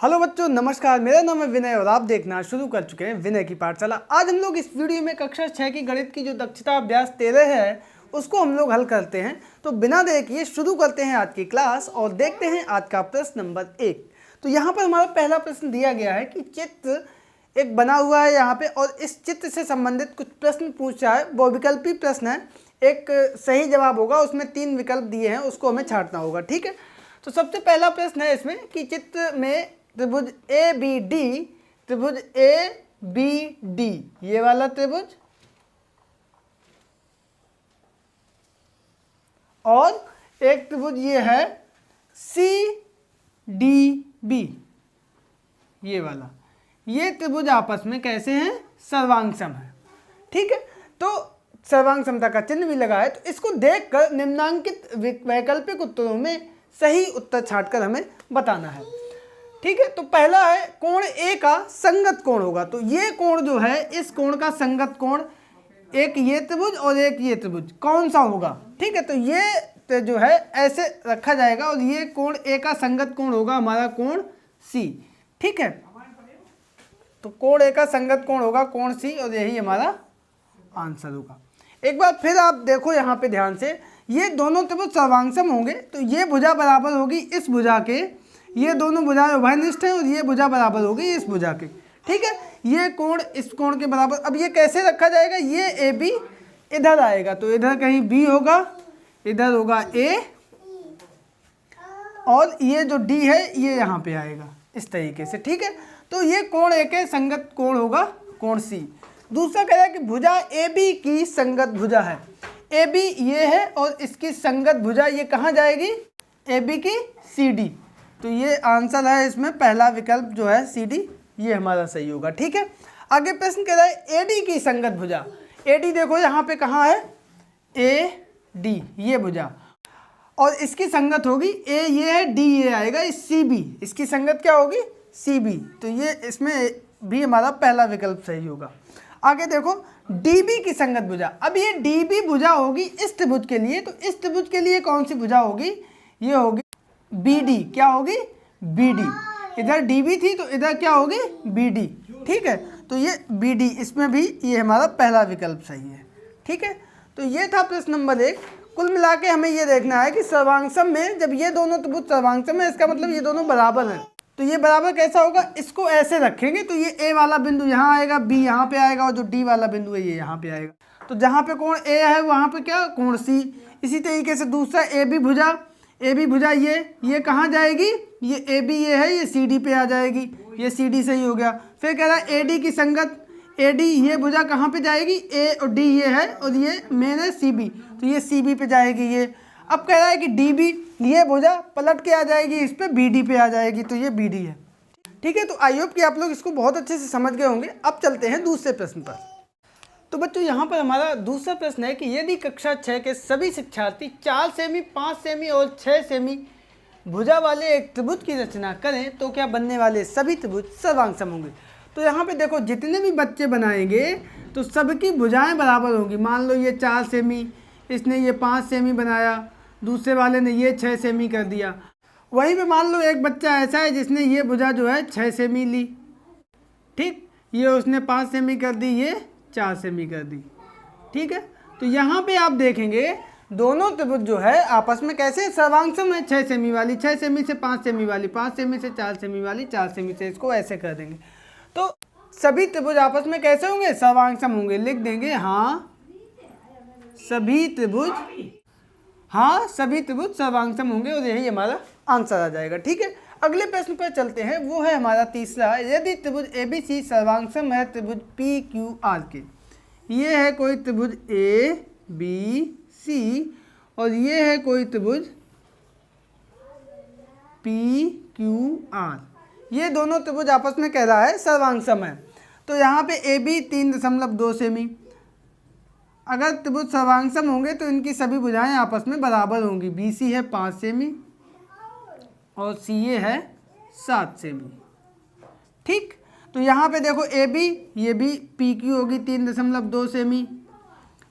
Hello बच्चों, नमस्कार। मेरा नाम है विनय और आप देखना शुरू कर चुके हैं विनय की पाठशाला। आज हम लोग इस वीडियो में कक्षा 6 की गणित की जो दक्षता अभ्यास 13 है उसको हम लोग हल करते हैं। तो बिना देर किए शुरू करते हैं आज की क्लास और देखते हैं आज का प्रश्न नंबर 1। तो यहाँ पर हमारा पहला प्रश्न दिया गया है कि चित्र एक बना हुआ है यहाँ पे और इस चित्र से संबंधित कुछ प्रश्न पूछ रहा है। बहुविकल्पी प्रश्न है, एक सही जवाब होगा, उसमें 3 विकल्प दिए हैं, उसको हमें छांटना होगा। ठीक है, तो सबसे पहला प्रश्न है इसमें कि चित्र में त्रिभुज ए बी डी, त्रिभुज ए बी डी ये वाला त्रिभुज और एक त्रिभुज ये है सी डी बी ये वाला, ये त्रिभुज आपस में कैसे हैं? सर्वांग सम है। ठीक है, तो सर्वांग समता का चिन्ह भी लगा है। तो इसको देखकर निम्नांकित वैकल्पिक उत्तरों में सही उत्तर छांटकर हमें बताना है। ठीक है, तो पहला है कोण ए का संगत कोण होगा। तो ये कोण जो है, इस कोण का संगत कोण एक ये त्रिभुज और एक ये त्रिभुज कौन सा होगा? ठीक है, तो ये जो है ऐसे रखा जाएगा और ये कोण ए का संगत कोण होगा हमारा कोण सी। ठीक है, तो कोण ए का संगत कोण होगा कोण सी और यही हमारा आंसर होगा। एक बार फिर आप देखो यहाँ पे ध्यान से, ये दोनों त्रिभुज सर्वांगसम होंगे तो ये भुजा बराबर होगी इस भुजा के, ये दोनों भुजाएं उभयनिष्ठ हैं और ये भुजा बराबर होगी इस भुजा के। ठीक है, ये कोण इस कोण के बराबर। अब ये कैसे रखा जाएगा? ये ए बी इधर आएगा तो इधर कहीं बी होगा, इधर होगा ए और ये जो डी है ये यहाँ पे आएगा इस तरीके से। ठीक है, तो ये कोण ए के संगत कोण होगा कोण सी। दूसरा कह रहा है कि भुजा ए बी की संगत भुजा है। ए बी ये है और इसकी संगत भुजा ये कहाँ जाएगी? ए बी की सी डी। तो ये आंसर है इसमें पहला विकल्प जो है सी डी, ये हमारा सही होगा। ठीक है, आगे प्रश्न कह रहा है ए डी की संगत भुजा। ए डी देखो यहाँ पे कहाँ है? ए डी ये भुजा और इसकी संगत होगी ए ये है, डी ये आएगा, इस सी बी, इसकी संगत क्या होगी? C B. तो ये इसमें भी हमारा पहला विकल्प सही होगा। आगे देखो डी बी की संगत भुजा। अब ये डी बी भुजा होगी इस त्रिभुज के लिए, तो इस त्रिभुज के लिए कौन सी भुजा होगी? ये होगी बी डी। क्या होगी? B D. इधर डी बी थी तो इधर क्या होगी? B D. ठीक है, तो ये बी डी, इसमें भी ये हमारा पहला विकल्प सही है। ठीक है, तो ये था प्रश्न नंबर 1। कुल मिला के हमें ये देखना है कि सर्वांगसम में जब ये दोनों त्रिभुज सर्वांगसम है इसका मतलब ये दोनों बराबर हैं। तो ये बराबर कैसा होगा? इसको ऐसे रखेंगे तो ये ए वाला बिंदु यहाँ आएगा, बी यहाँ पे आएगा और जो डी वाला बिंदु है ये यहाँ पे आएगा। तो जहाँ पे कोण ए है वहाँ पे क्या? कोण सी। इसी तरीके से दूसरा ए बी भुजा, ए बी भुजा ये कहाँ जाएगी? ये ए बी ये है, ये सी डी पे आ जाएगी, ये सी डी सही हो गया। फिर कह रहा है ए डी की संगत, ए डी ये भुजा कहाँ पे जाएगी? ए और डी ये है और ये मेन है सी बी, तो ये सी बी पे जाएगी ये। अब कह रहा है कि डी बी ये भुजा पलट के आ जाएगी इस पे, बी डी पे आ जाएगी, तो ये बी डी है। ठीक है, तो आई होप कि आप लोग इसको बहुत अच्छे से समझ गए होंगे। अब चलते हैं दूसरे प्रश्न पर। तो बच्चों यहाँ पर हमारा दूसरा प्रश्न है कि यदि कक्षा 6 के सभी शिक्षार्थी 4 सेमी, 5 सेमी और 6 सेमी भुजा वाले एक त्रिभुज की रचना करें तो क्या बनने वाले सभी त्रिभुज सर्वांगसम होंगे? तो यहाँ पे देखो जितने भी बच्चे बनाएंगे तो सबकी भुजाएं बराबर होंगी। मान लो ये 4 सेमी, इसने ये 5 सेमी बनाया, दूसरे वाले ने ये 6 सेमी कर दिया। वहीं पे मान लो एक बच्चा ऐसा है जिसने ये भुजा जो है 6 सेमी ली, ठीक, ये उसने 5 सेमी कर दी, ये 4 सेमी कर दी। ठीक है, तो यहाँ पे आप देखेंगे दोनों त्रिभुज जो है आपस में कैसे सर्वांगसम है। 6 सेमी वाली 6 सेमी से 5 सेमी वाली 5 सेमी से 4 सेमी वाली 4 सेमी से, इसको ऐसे कर देंगे तो सभी त्रिभुज आपस में कैसे होंगे? सर्वांगसम होंगे। लिख देंगे हाँ सभी त्रिभुज, हाँ सभी त्रिभुज सर्वांगसम होंगे और यही हमारा आंसर आ जाएगा। ठीक है, अगले प्रश्न पर चलते हैं, वो है हमारा तीसरा। यदि त्रिभुज ए बी सी सर्वांगसम है त्रिभुज पी क्यू आर के, ये है कोई त्रिभुज ए बी सी और ये है कोई त्रिभुज पी क्यू आर, ये दोनों त्रिभुज आपस में कह रहा है सर्वांगसम है। तो यहाँ पे ए बी 3.2 सेमी, अगर त्रिभुज सर्वांगसम होंगे तो इनकी सभी भुजाएं आपस में बराबर होंगी। बी सी है 5 सेमी और सी ए है 7 सेमी। ठीक, तो यहाँ पे देखो ए बी ये भी पी क्यू होगी 3.2 सेमी,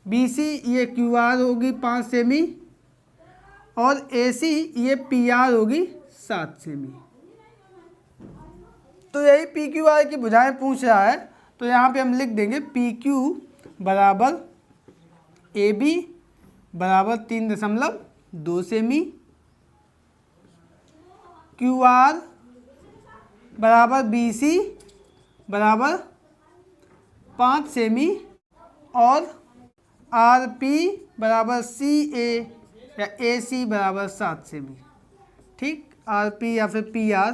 बी सी ये क्यू आर होगी 5 सेमी और ए सी ये पी आर होगी 7 सेमी। तो यही पी क्यू आर की भुजाएं पूछ रहा है, तो यहाँ पे हम लिख देंगे पी क्यू बराबर ए बी बराबर 3.2 सेमी, क्यू आर बराबर बी सी बराबर 5 सेमी, और आर पी बराबर सी ए या ए सी बराबर 7 सेमी। ठीक, आर पी या फिर पी आर।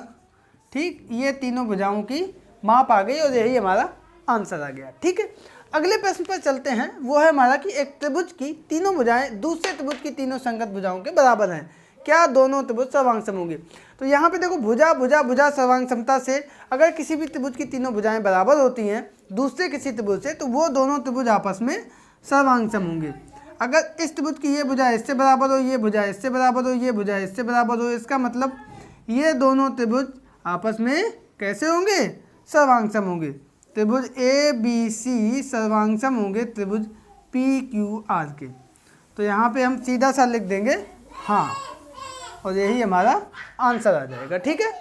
ठीक, ये तीनों भुजाओं की माप आ गई और यही हमारा आंसर आ गया। ठीक है, अगले प्रश्न पर चलते हैं। वो है हमारा कि एक त्रिभुज की तीनों भुजाएं दूसरे त्रिभुज की तीनों संगत भुजाओं के बराबर हैं, क्या दोनों त्रिभुज सर्वांगसम होंगे। तो यहाँ पे देखो, भुजा भुजा भुजा सर्वांग समता से अगर किसी भी त्रिभुज की तीनों भुजाएं बराबर होती हैं दूसरे किसी त्रिभुज से, तो वो दोनों त्रिभुज आपस में सर्वांगसम होंगे। अगर इस त्रिभुज की ये भुजा इससे बराबर हो, ये भुजा इससे बराबर हो, ये भुजा इससे बराबर हो, इसका मतलब ये दोनों त्रिभुज आपस में कैसे होंगे, सर्वांगसम होंगे। त्रिभुज ए बी सी सर्वांगसम होंगे त्रिभुज पी क्यू आर के। तो यहाँ पे हम सीधा सा लिख देंगे हाँ, और यही हमारा आंसर आ जाएगा। ठीक है,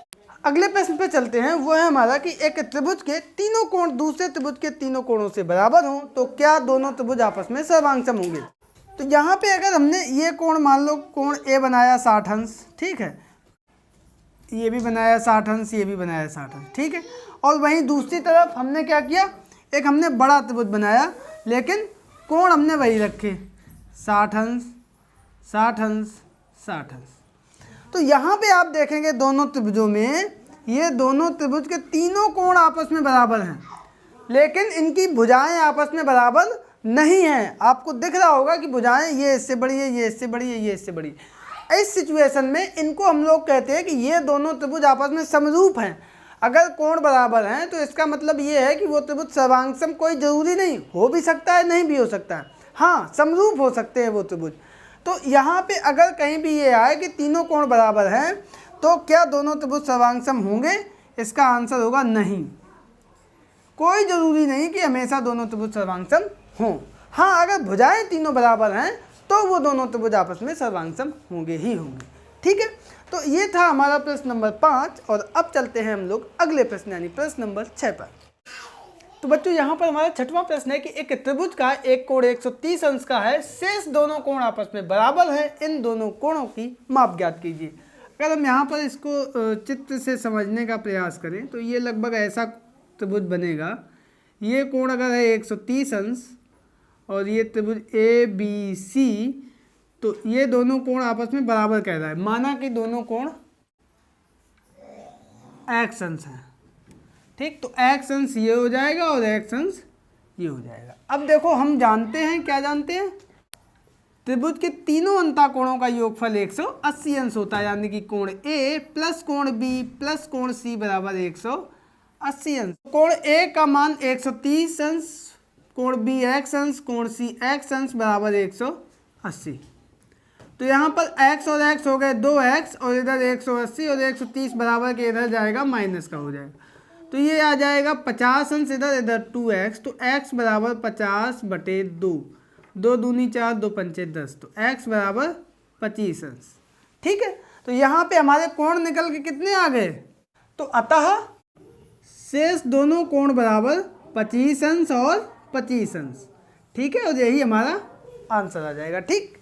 अगले प्रश्न पे चलते हैं। वो है हमारा कि एक त्रिभुज के तीनों कोण दूसरे त्रिभुज के तीनों कोणों से बराबर हों तो क्या दोनों त्रिभुज आपस में सर्वांगसम होंगे। तो यहाँ पे अगर हमने ये कोण मान लो कोण ए बनाया 60 अंश, ठीक है, ये भी बनाया 60 अंश, ये भी बनाया 60 अंश, ठीक है, और वहीं दूसरी तरफ हमने क्या किया, एक हमने बड़ा त्रिभुज बनाया लेकिन कोण हमने वही रखे 60 अंश 60 अंश 60 अंश। तो यहाँ पे आप देखेंगे दोनों त्रिभुजों में ये दोनों त्रिभुज के तीनों कोण आपस में बराबर हैं, लेकिन इनकी भुजाएं आपस में बराबर नहीं हैं। आपको दिख रहा होगा कि भुजाएं ये इससे बड़ी है, ये इससे बड़ी है, ये इससे बड़ी है। इस सिचुएशन में इनको हम लोग कहते हैं कि ये दोनों त्रिभुज आपस में समरूप हैं। अगर कोण बराबर हैं तो इसका मतलब ये है कि वो त्रिभुज सर्वांगसम कोई ज़रूरी नहीं, हो भी सकता है, नहीं भी हो सकता है, हाँ समरूप हो सकते हैं वो त्रिभुज। तो यहाँ पे अगर कहीं भी ये आए कि तीनों कोण बराबर हैं तो क्या दोनों त्रिभुज सर्वांगसम होंगे, इसका आंसर होगा नहीं। कोई ज़रूरी नहीं कि हमेशा दोनों त्रिभुज सर्वांगसम हों। हाँ, अगर भुजाएं तीनों बराबर हैं तो वो दोनों त्रिभुज आपस में सर्वांगसम होंगे ही होंगे। ठीक है, तो ये था हमारा प्रश्न नंबर 5 और अब चलते हैं हम लोग अगले प्रश्न यानी प्रश्न नंबर 6 पर। तो बच्चों यहाँ पर हमारा 6वां प्रश्न है कि एक त्रिभुज का एक कोण 130 अंश का है, शेष दोनों कोण आपस में बराबर है, इन दोनों कोणों की माप ज्ञात कीजिए। अगर हम यहाँ पर इसको चित्र से समझने का प्रयास करें तो ये लगभग ऐसा त्रिभुज बनेगा। ये कोण अगर है 130 अंश और ये त्रिभुज ए बी सी, तो ये दोनों कोण आपस में बराबर कह रहा है। माना कि दोनों कोण एक्स अंश हैं, ठीक, तो एक्स अंश ये हो जाएगा और एक्स अंश ये हो जाएगा। अब देखो हम जानते हैं, क्या जानते हैं, त्रिभुज के तीनों अंतःकोणों का योगफल 180 अंश होता है, यानी कि कोण ए प्लस कोण बी प्लस कोण सी बराबर 180 अंश। कोण ए का मान 130 अंश, कोण बी एक्स अंश, कोण सी एक्स अंश बराबर 180। तो यहाँ पर x और x हो गए 2x और इधर 180 और 130 बराबर के इधर जाएगा माइनस का हो जाएगा, तो ये आ जाएगा 50 अंश, इधर 2x, तो x बराबर 50/2, 2 दूनी 4, 2 पंचे 10, तो x बराबर 25 अंश। ठीक है, तो यहाँ पे हमारे कोण निकल के कितने आ गए, तो अतः शेष दोनों कोण बराबर 25 अंश और 25 अंश। ठीक है, और यही हमारा आंसर आ जाएगा। ठीक,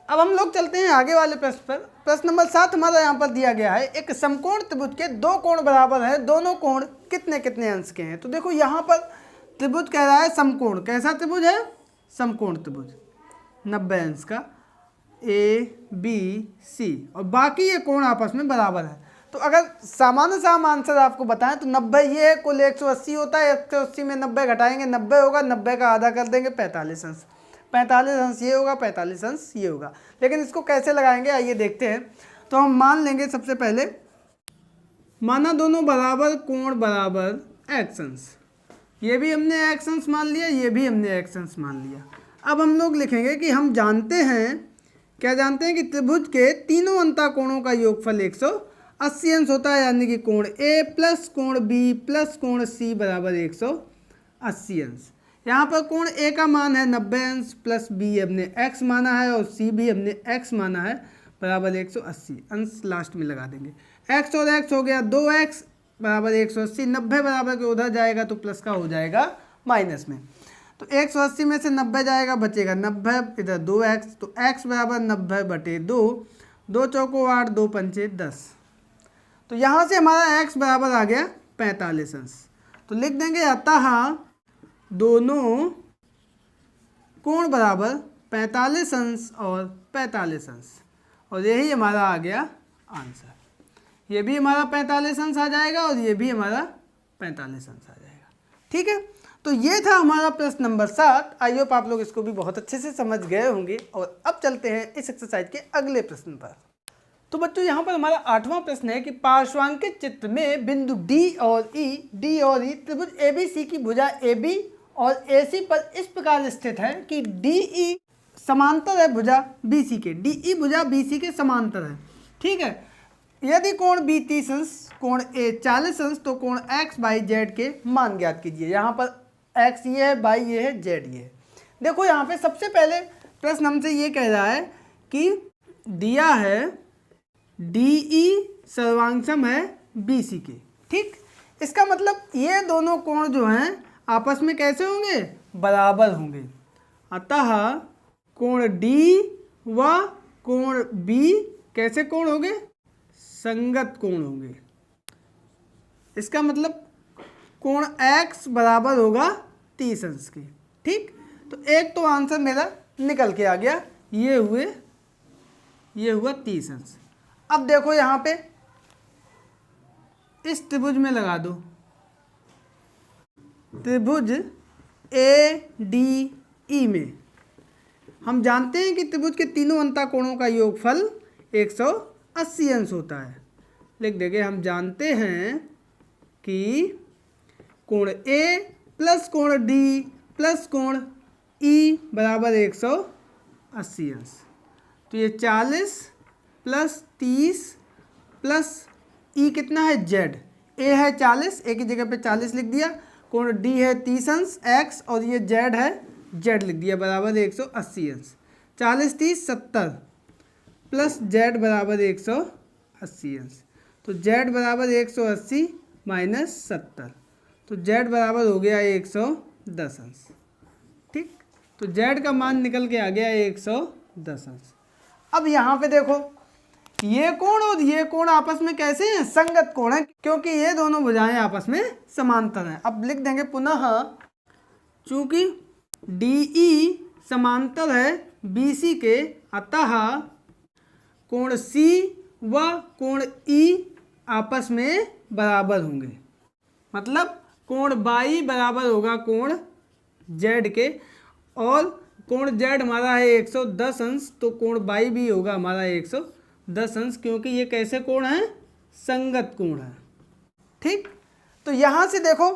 अब हम लोग चलते हैं आगे वाले प्रश्न पर। प्रश्न नंबर 7 हमारा यहाँ पर दिया गया है, एक समकोण त्रिभुज के दो कोण बराबर है, दोनों कोण कितने कितने अंश के हैं। तो देखो यहाँ पर त्रिभुज कह रहा है समकोण, कैसा त्रिभुज है, समकोण त्रिभुज 90 अंश का ए बी सी, और बाकी ये कोण आपस में बराबर है। तो अगर सामान्य सा हम आंसर आपको बताएं तो 90 ये है, कुल 180 होता है, 180 में 90 घटाएंगे 90 होगा, 90 का आधा कर देंगे 45 अंश, 45 अंश ये होगा, 45 अंश ये होगा। लेकिन इसको कैसे लगाएंगे आइए देखते हैं। तो हम मान लेंगे सबसे पहले, माना दोनों बराबर कोण बराबर एक्स अंश, ये भी हमने एक्स अंश मान लिया, ये भी हमने एक्स अंश मान लिया। अब हम लोग लिखेंगे कि हम जानते हैं, क्या जानते हैं कि त्रिभुज के तीनों अंतःकोणों का योगफल 180 अंश होता है, यानी कि कोण ए प्लस कोण बी प्लस कोण सी बराबर 180 अंश। यहाँ पर कोण ए का मान है 90 अंश, प्लस बी हमने x माना है और सी भी हमने x माना है, बराबर 180 अंश लास्ट में लगा देंगे। x और x हो गया 2x बराबर 180, 90 बराबर के उधर जाएगा तो प्लस का हो जाएगा माइनस में। तो 180 में से 90 जाएगा, बचेगा 90, इधर 2x, तो x बराबर 90/2, 2 चौको 8, 2 पंचे 10। तो यहाँ से हमारा x बराबर आ गया 45 अंश। तो लिख देंगे अतः दोनों कोण बराबर 45 अंश और 45 अंश, और यही हमारा आ गया आंसर। ये भी हमारा 45 अंश आ जाएगा और ये भी हमारा 45 अंश आ जाएगा। ठीक है, तो ये था हमारा प्रश्न नंबर 7। आई होप आप लोग इसको भी बहुत अच्छे से समझ गए होंगे। और अब चलते हैं इस एक्सरसाइज के अगले प्रश्न पर। तो बच्चों यहाँ पर हमारा 8वां प्रश्न है कि पार्श्वांकित चित्र में बिंदु डी और ई त्रिभुज एबीसी की भुजा AB और AC पर इस प्रकार स्थित है कि DE समांतर है भुजा BC के। DE भुजा BC के समांतर है। ठीक है, यदि कोण B 30 अंश, कोण A 40 अंश, तो कोण x/z के मान ज्ञात कीजिए। यहाँ पर x ये है, y ये है, z ये है। देखो यहाँ पे सबसे पहले प्रश्न हमसे ये कह रहा है कि दिया है DE सर्वांगसम है BC के। ठीक, इसका मतलब ये दोनों कोण जो हैं आपस में कैसे होंगे? बराबर होंगे। अतः कोण D व कोण B कैसे कोण होंगे? संगत कोण होंगे। इसका मतलब कोण x बराबर होगा 30 अंश के। ठीक, तो एक तो आंसर मेरा निकल के आ गया, ये हुआ 30 अंश। अब देखो यहाँ पे इस त्रिभुज में लगा दो, त्रिभुज ADE में हम जानते हैं कि त्रिभुज के तीनों अंतःकोणों का योगफल 180 अंश होता है। लिख देंगे, हम जानते हैं कि कोण A प्लस कोण D प्लस कोण E बराबर 180 अंश। तो ये 40 प्लस 30 प्लस E कितना है? Z। A है 40, A की जगह पे 40 लिख दिया। कोण D है 30 अंश x, और ये Z है, Z लिख दिया बराबर 180 अंश। 40 30 70 प्लस Z बराबर 180 अंश। तो Z बराबर 180 माइनस 70, तो Z बराबर हो गया 110 अंश। ठीक, तो Z का मान निकल के आ गया 110 अंश। अब यहाँ पे देखो, ये कोण और ये कोण आपस में कैसे हैं? संगत कोण है, क्योंकि ये दोनों भुजाएं आपस में समांतर हैं। अब लिख देंगे पुनः, चूंकि DE समांतर है BC के, अतः कोण C व कोण E आपस में बराबर होंगे। मतलब कोण Y बराबर होगा कोण Z के, और कोण Z हमारा है 110 अंश, तो कोण Y भी होगा हमारा 110 अंश, क्योंकि ये कैसे कोण है? संगत कोण है। ठीक, तो यहाँ से देखो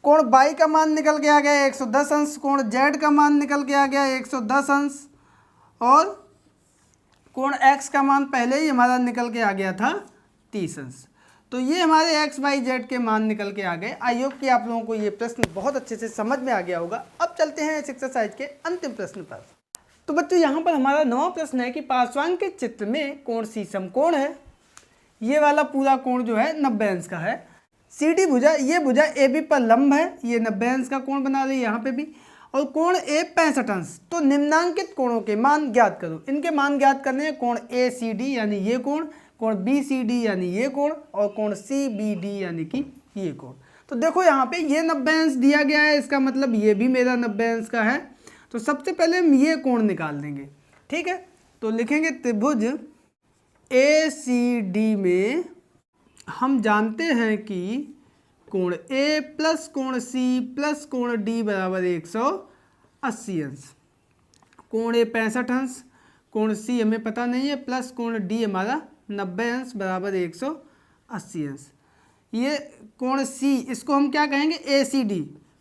कोण Y का मान निकल के आ गया 110 अंश, कोण Z का मान निकल के आ गया 110 अंश, और कोण X का मान पहले ही हमारा निकल के आ गया था 30 अंश। तो ये हमारे x, y, z के मान निकल के आ गए। आई होप कि आप लोगों को ये प्रश्न बहुत अच्छे से समझ में आ गया होगा। अब चलते हैं इस एक्सरसाइज के अंतिम प्रश्न पर। तो बच्चों यहाँ पर हमारा 9वां प्रश्न है कि पार्श्वांकित चित्र में कोण C समकोण है। ये वाला पूरा कोण जो है 90 अंश का है। CD भुजा, ये भुजा AB पर लंब है, ये 90 अंश का कोण बना रही है यहाँ पे भी, और कोण A 65 अंश। तो निम्नांकित कोणों के मान ज्ञात करो। इनके मान ज्ञात करने हैं, कोण ACD यानी ये कोण BCD यानी ये कोण, और कोण CBD यानी कि ये कोण। तो देखो यहाँ पे ये 90 अंश दिया गया है, इसका मतलब ये भी मेरा 90 अंश का है। तो सबसे पहले हम ये कोण निकाल देंगे। ठीक है, तो लिखेंगे त्रिभुज ACD में हम जानते हैं कि कोण A प्लस कोण C प्लस कोण D बराबर 180 अंश। कोण A 65 अंश, कोण C हमें पता नहीं है, प्लस कोण D हमारा 90 अंश बराबर 180 अंश। ये कोण C, इसको हम क्या कहेंगे? ACD।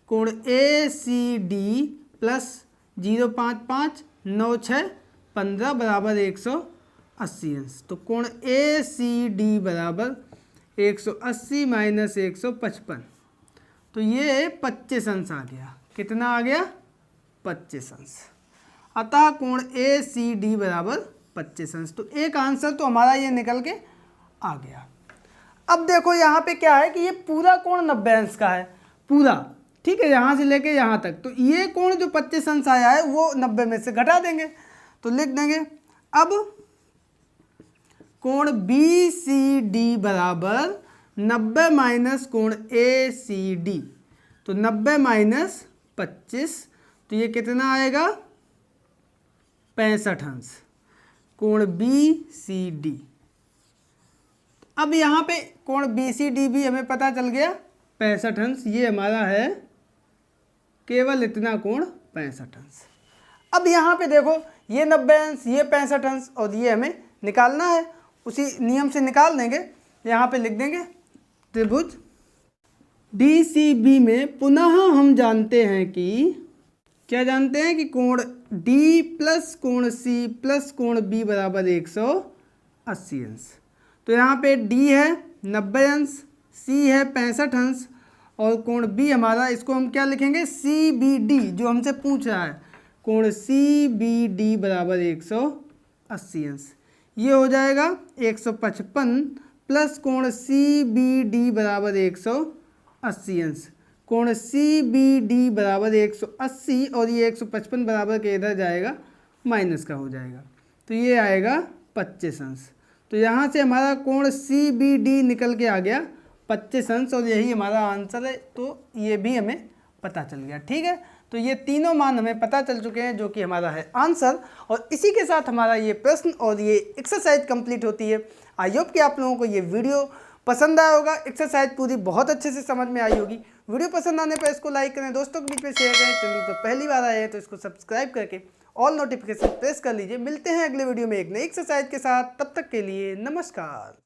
कोण ACD प्लस 0.55 9 6 15 बराबर 180 अंश। तो कोण ACD बराबर 180 माइनस 155, तो ये 25 अंश आ गया। कितना आ गया? 25 अंश। अतः कोण ACD बराबर 25 अंश। तो एक आंसर तो हमारा ये निकल के आ गया। अब देखो यहाँ पे क्या है कि ये पूरा कोण 90 अंश का है पूरा, ठीक है, यहाँ से लेके यहाँ तक। तो ये कोण जो 25 अंश आया है वो 90 में से घटा देंगे, तो लिख देंगे अब कोण बी सी डी बराबर 90 माइनस कोण ए सी डी। तो 90 माइनस 25, तो ये कितना आएगा 65 अंश कोण बी सी डी। अब यहाँ पे कोण बी सी डी भी हमें पता चल गया 65 अंश, ये हमारा है केवल इतना कोण 65 अंश। अब यहाँ पे देखो ये 90 अंश, ये 65 अंश और ये हमें निकालना है, उसी नियम से निकाल देंगे। यहाँ पे लिख देंगे त्रिभुज डी सी बी में पुनः हम जानते हैं कि क्या जानते हैं कि कोण डी प्लस कोण सी प्लस कोण बी बराबर 180 अंश। तो यहाँ पे डी है 90 अंश, सी है 65 अंश और कोण बी हमारा, इसको हम क्या लिखेंगे सी बी डी, जो हमसे पूछ रहा है कोण सी बी डी बराबर 180 अंश। ये हो जाएगा 155 प्लस कोण सी बी डी बराबर 180 अंश। कोण सी बी डी बराबर 180 और ये 155 बराबर के इधर जाएगा माइनस का हो जाएगा, तो ये आएगा 25 अंश। तो यहाँ से हमारा कोण सी बी डी निकल के आ गया 25 अंश और यही हमारा आंसर है। तो ये भी हमें पता चल गया, ठीक है। तो ये तीनों मान हमें पता चल चुके हैं जो कि हमारा है आंसर। और इसी के साथ हमारा ये प्रश्न और ये एक्सरसाइज कंप्लीट होती है। आई होप कि आप लोगों को ये वीडियो पसंद आया होगा, एक्सरसाइज पूरी बहुत अच्छे से समझ में आई होगी। वीडियो पसंद आने पर इसको लाइक करें, दोस्तों के बीच में शेयर करें। चैनल पर पहली बार आए हैं तो इसको सब्सक्राइब करके ऑल नोटिफिकेशन प्रेस कर लीजिए। मिलते हैं अगले वीडियो में एक नई एक्सरसाइज के साथ, तब तक के लिए नमस्कार।